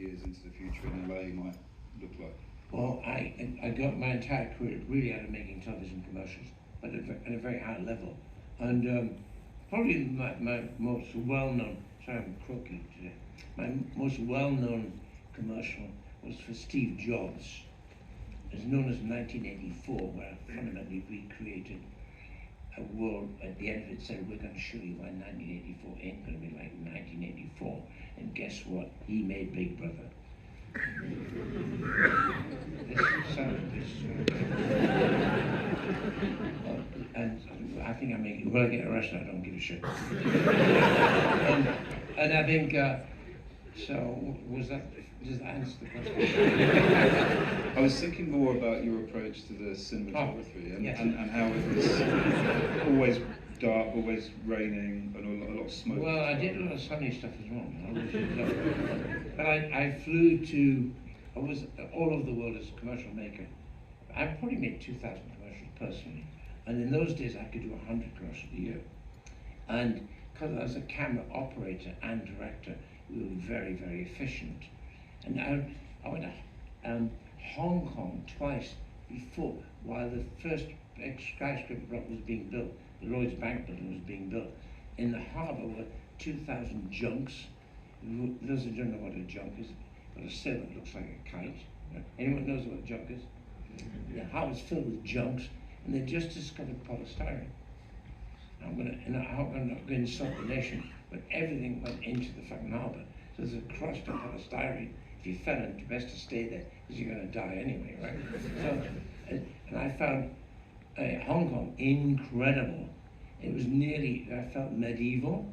years into the future in LA might look like? Well, I got my entire career really out of making television commercials, but at a very high level. And probably my most well-known, sorry I'm croaky today, my most well-known commercial was for Steve Jobs. It's known as 1984, where I fundamentally recreated a world. At the end of it said, we're going to show you why 1984 ain't going to be like 1984. And guess what? He made Big Brother. And I think I make it. When I get arrested, I don't give a shit. and I think, so was that, does that answer the question? I was thinking more about your approach to the cinematography and how it was always dark, always raining, and a lot of smoke. Well, I did a lot of sunny stuff as well. But I flew to, I was all over the world as a commercial maker. I probably made 2,000 commercials personally. And in those days, I could do 100 commercials a year. And because I was a camera operator and director, we were very, very efficient. And I went to Hong Kong twice before, while the first skyscraper block was being built, the Lloyd's Bank building was being built. In the harbour were 2,000 junks. Those who don't know what a junk is, but a sail that looks like a kite. Anyone knows what a junk is? The harbour's filled with junks, and they just discovered polystyrene. I'm not going to insult the nation, but everything went into the fucking harbour. So there's a crust of polystyrene. If you fell into, best to stay there, because you're going to die anyway, right? So, and I found Hong Kong incredible. It was nearly, I felt medieval.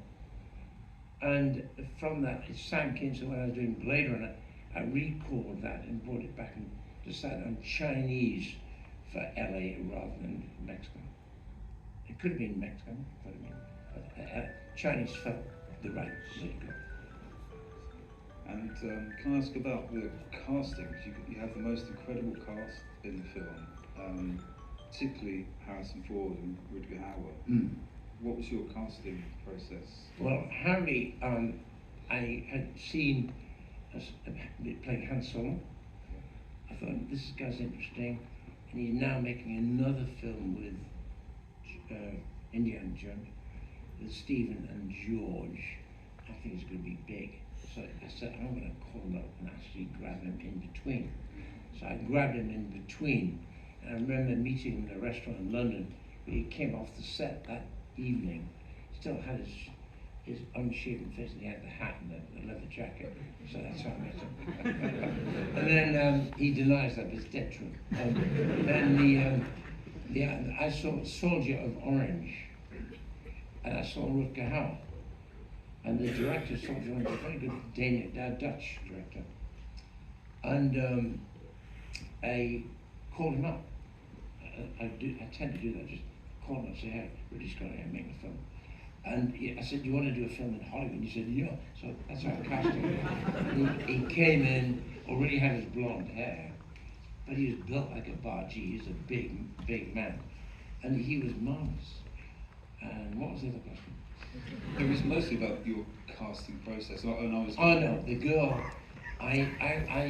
And from that, it sank in. So when I was doing Blade Runner, I recalled that and brought it back and decided on Chinese for LA rather than Mexican. It could have been Mexican, but Chinese felt the right way to go. And can I ask about the casting? You have the most incredible cast in the film, particularly Harrison Ford and Ridley Scott. What was your casting process? Well, Harry, I had seen playing Han Solo. I thought, this guy's interesting, and he's now making another film with Indiana Jones, with Stephen and George. I think it's going to be big. So I said, I'm going to call him up and actually grab him in between. So I grabbed him in between, and I remember meeting him in a restaurant in London, where he came off the set that evening, still had his unshaven face, and he had the hat and the leather jacket. So that's how I met him. And then he denies that, but it's dead true. Then I saw Soldier of Orange, and I saw Rutger Hauer. And the director, Soldier of Orange, a very good Dutch director. And I called him up. I tend to do that, just call him and say, hey, Ridley Scott, I'm making a film. And I said, do you want to do a film in Hollywood? And he said, yeah. So that's how I cast him. He came in, already had his blonde hair, but he was built like a bargee. He's a big, big man. And he was marvelous. And what was the other question? It was mostly about your casting process. And I was. Oh no, the girl, I